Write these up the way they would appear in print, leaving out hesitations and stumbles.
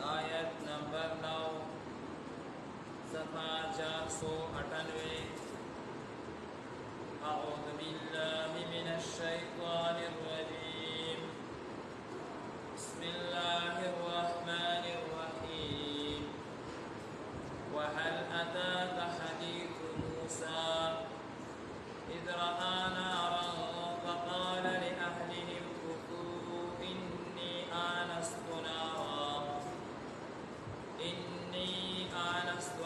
آیت نمبر 9 صفحہ 498 اعوذ باللہ من الشیطان الرجیم بسم اللہ الرحمن الرحیم وهل أتاك حديث موسى إذ رأى نارا فقال لأهلهم كثوا إني آنست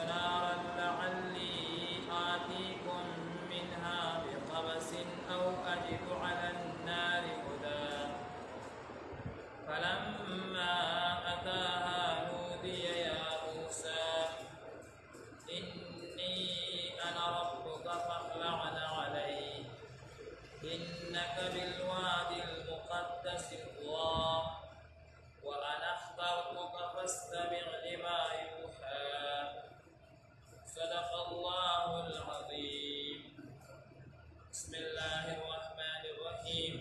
نارا لعلي آتيكم منها بقبس أو أجد على النار هدى فلما أتاها نودي يا موسى إني أنا ربك فاخلع عليك إنك بالوادي المقدس طوى وأنا اخترتك فاستمع لما يوحى صدق الله العظيم بسم الله الرحمن الرحيم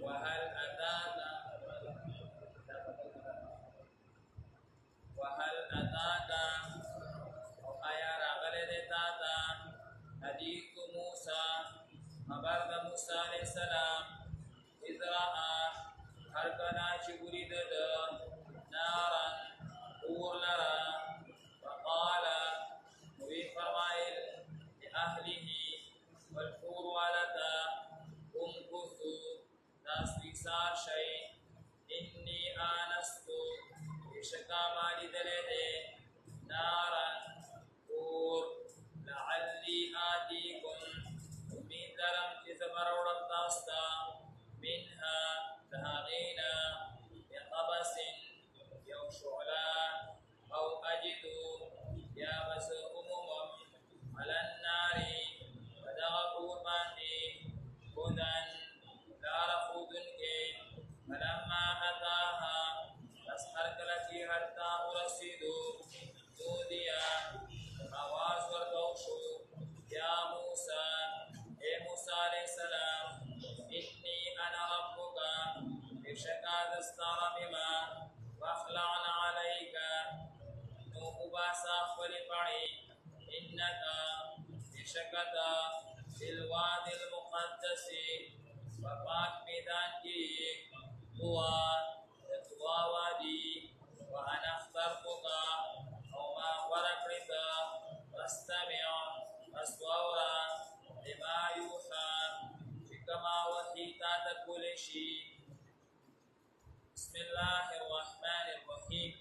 وهل أتاك آیا راغلی دی تا ته حدیث موسی خبر د موسی علیه السلام اذ رأى هر کله چې ولید ده نارا اور لره فقال وی فرمایل لأهله والحور والته امکثوا تاسو ایثار شئ انی آنست بشکا ما لیدلی دی نارا اور لعلی آتیکم امید لرم چې زه به راوړم تاسو ته منها د هغې نه بقبس یو شعله او اجدو یا به زه ومومم علی النار په دغه اور باندې هدن لاره ښودونکې فلما اتاها پس هر کله چې هلته ورسېدو نودیه آواز ورته وشو یا موسی ای موسی علیه السلام انی انا ربک بېشکه زه ستا رب یمه فاخلعن علیک نو وباسه خپلې پاڼې انک بېشکه ته بالوادي المقدس په پاک میدان کې طوى طوى وادي وانا اخترتك او ما ورکړې ته فاستمع پس واوره لما یوحى چې کومه وحي تا ته کولی شي بسم الله الرحمن الرحیم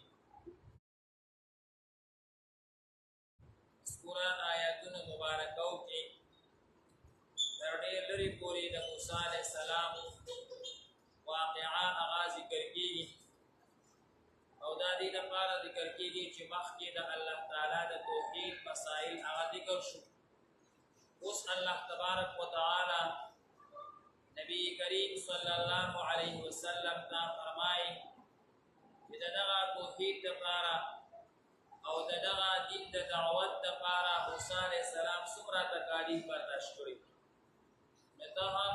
سوره آیاتونو مبارکو کې تر ډېر لرې پورې د موسی علیه السلام واقعه هغه ذکر کېږي او دا دې لپاره ذکر کېږي چې مخکې د الله تعالی د توحید مسائل هغه ذکر شو اوس الله تبارک وتعالی نبی کریم صلی الله علیه وسلم ته فرمایي چې دغه توحید لپاره او دغه دین د دعوت لپاره موسی علیه السلام څومره تکالیف برداشت کړي ته هم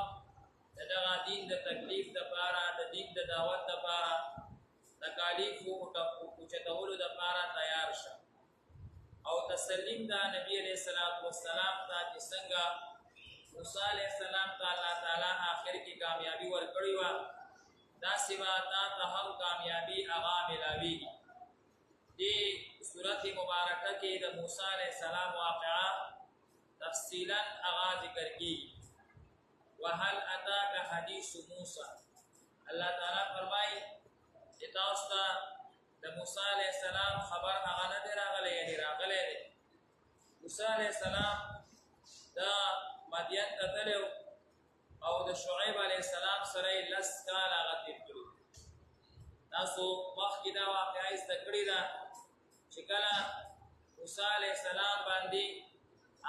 دغه دین د تکلیف لپاره د دین د دعوت لپاره تکالیف او چتولو لپاره تیار شه او تسلیم دا نبی علیہ الصلوۃ والسلام ته چې څنګه موسی علیہ السلام ته الله تعالی آخر کې کامیابی ورکړی و دا سیوا ته هم کامیابی هغه ملاویږي دې سورته مبارکه کې د موسی علیہ السلام واقعا تفصیلا هغه ذکر کیږي وهل اتاك حديث موسى الله تعالی فرمایي چې تاسو ته د موسی علیه السلام خبر هغه نه دی راغلی یعنی راغلی دی موسی علیه السلام د مدین ته تللی او د شعیب علیه السلام سره یې 10 کاله هغه تېر کړي تاسو مخکې دا واقعه زده کړې ده چې کله موسی علیه السلام باندې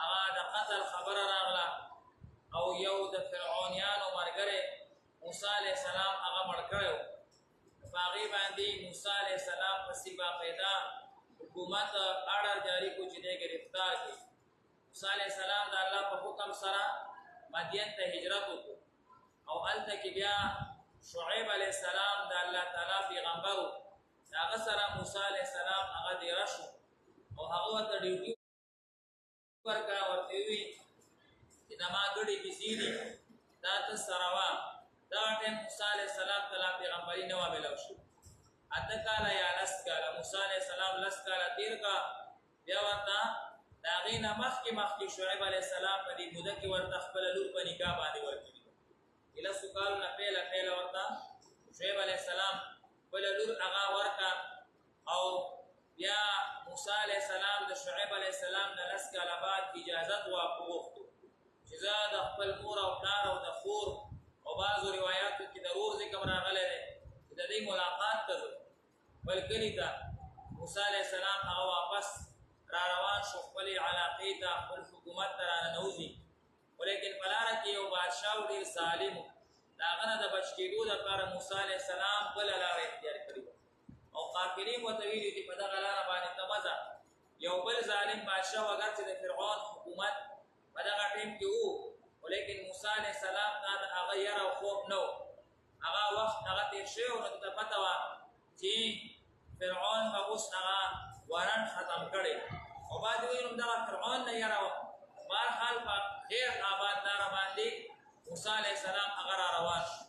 هغه د قتل خبره راغله او یو د فرعونیانو ملګری موسی علیه السلام هغه مړ کړی و په هغې باندې موسی علیه السلام پسې باقاعده حکومت آرډر جاری کړو چې دی ګرفتار کړي موسی علیه السلام د الله په حکم سره مدین ته هجرت وکړو او هلته کې بیا شعیب علیه السلام د الله تعالی پیغمبر هغه سره موسی علیه السلام هغه دیره شو او هغه ورته ډیوټي ورکړه ورته وی چې زما ګډې پیسې دي دا ته سره وا دا ټیم موسی علیه السلام ته پیغمبري نه واملو شو اته کاله یا لس کاله موسی علیه السلام لس کاله تیر کا بیا ورته د هغې نه مخکې شعیب علیه السلام په دې موده کې ورته خپله لور په نکاح باندې ورکړي لسو کالو نه پیله ورته شعیب علیه السلام خپله لور هغه ورکړه او بیا موسی علیه السلام د شعیب علیه السلام نه لس کاله بعد اجازت وغوښتو چې زه د خپل مور او پلار او د خور او بعضو روایاتو کې د رور ذکر راغلی دی چې د دې ملاقات ته ځو بل کلي ته موسی علیه السلام هغه واپس را روان شو خپلې علاقې ته خپل حکومت ته راننوځي ولیکن په لاره کې یو بادشاه ډېر ظالم و د هغه نه د بچ کېدو دپاره موسی علیه السلام بله لاره اختیار کړې وه او قافلې ورته ویلي چې په دغه لاره باندې ته مه ځه یو بل ظالم بادشاه و اګر چې د فرعون حکومت په دغه ټیم کې و ولیکن موسی علیه السلام ته د هغه یره او خوف نه و هغه وخت هغه تېر شوی و نو ته پته وه چې فرعون به اوس هغه ورن ختم کړی او بعد وایي نو دغه فرعون نه یره وه بهرحال په خیر آباد لاره باندې موسی علیه السلام هغه را روان شو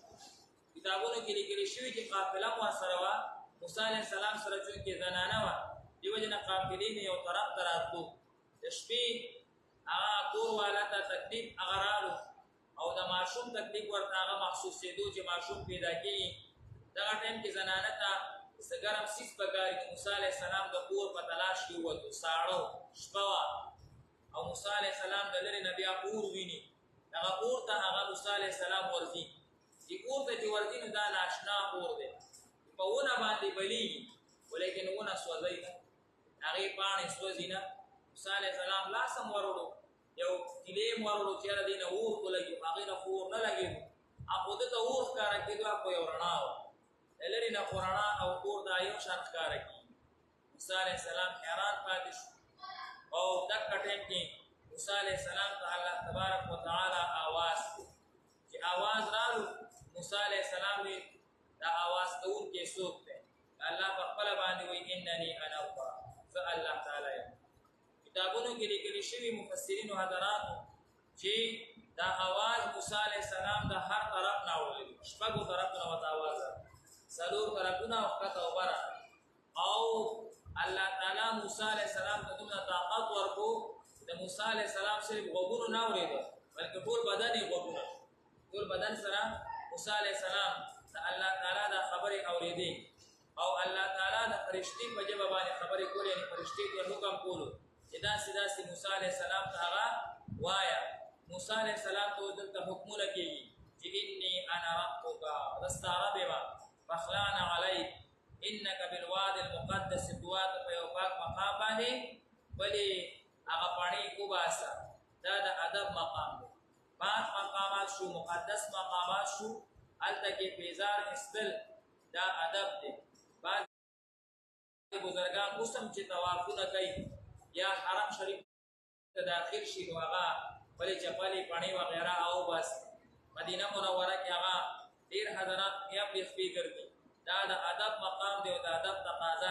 کتابونو کې لیکلي شوي چې قافله مو ورسره وه موسی علیه السلام سره چونکې زنانه وه دې وجې نه قافلې نه یو طرف ته راتلو د شپې هغه کور والا ته تکلیف هغه رالو او د ماشوم تکلیف ورته هغه محسوسېدو چې ماشوم پیدا کېږي دغه ټایم کې زنانه ته څه ګرم څیز پکار چې موسی علیه السلام د کور په تلاش کې ووتو ساړه شپه وه او موسی علیه السلام د لرې نه بیا اور ویني دغه اور ته هغه موسی علیه السلام ورځي چې اور ته چې ورځي نو دا ناشنا اور دی په ونه باندې بلیږي ولیکن ونه سوځوي نه هغې پاڼې سوځي نه موسی علیه السلام لاس هم وروړو یو کیلې هم وروړو چې یاره دې نه اور ولګي هغې نه خو اور نه لګېدو خو ده ته اور ښکاره کېدو خو یو رڼا وه د لرې نه خو رڼا او اور دا یو شان ښکاره کېږي موسی علیه السلام حیران پاتې شو او دغه ټایم کې موسی علیه السلام ته الله تبارک وتعالی آواز کړو چې آواز رالو موسی علیه السلام وی دا آواز کوونکی څوک دی الله په خپله باندې وایي انني انا الله زه الله تعالی یم کتابونو کې لیکلي شوي مفسرینو حضراتو چې دا آواز موسی علیه السلام د هر طرف نه اورېدو شپږو طرفونه ورته آواز څلور طرفونه ښکته او بره او الله تعالی موسی علیه السلام ته دومره طاقت ورکړو د موسی علیه السلام صرف غوږونو نه اورېده بلکې ټول بدن یې غوږونه ټول بدن سره موسی علیه السلام د الله تعالی دا خبرې اورېدې او الله تعالی د فرشتې په ژبه باندې خبرې کولې یعنې فرشتې ته حکم کولو چې داسې داسې موسی علیه السلام ته هغه وایه موسی علیه السلام ته دلته حکمونه کېږي چې اني انا ربک زه ستا رب یم فاخلعن علیک انک بالواد المقدس دوات په یو پاک مقام باندې بلې هغه پاڼې وباسه دا د ادب مقام دی پاک مقامات شو مقدس مقامات شو هلته کې بیزار استل دا ادب دی بعض بزرګان اوس هم چې طوافونه کوي یا حرم شریف ته داخل شي نو هغه بلې چپلې پاڼې وغیره او بس مدینه منوره کې هغه ډېر حضرات بیا پرې خپې ګرځي دا د ادب مقام دی او د ادب تقاضا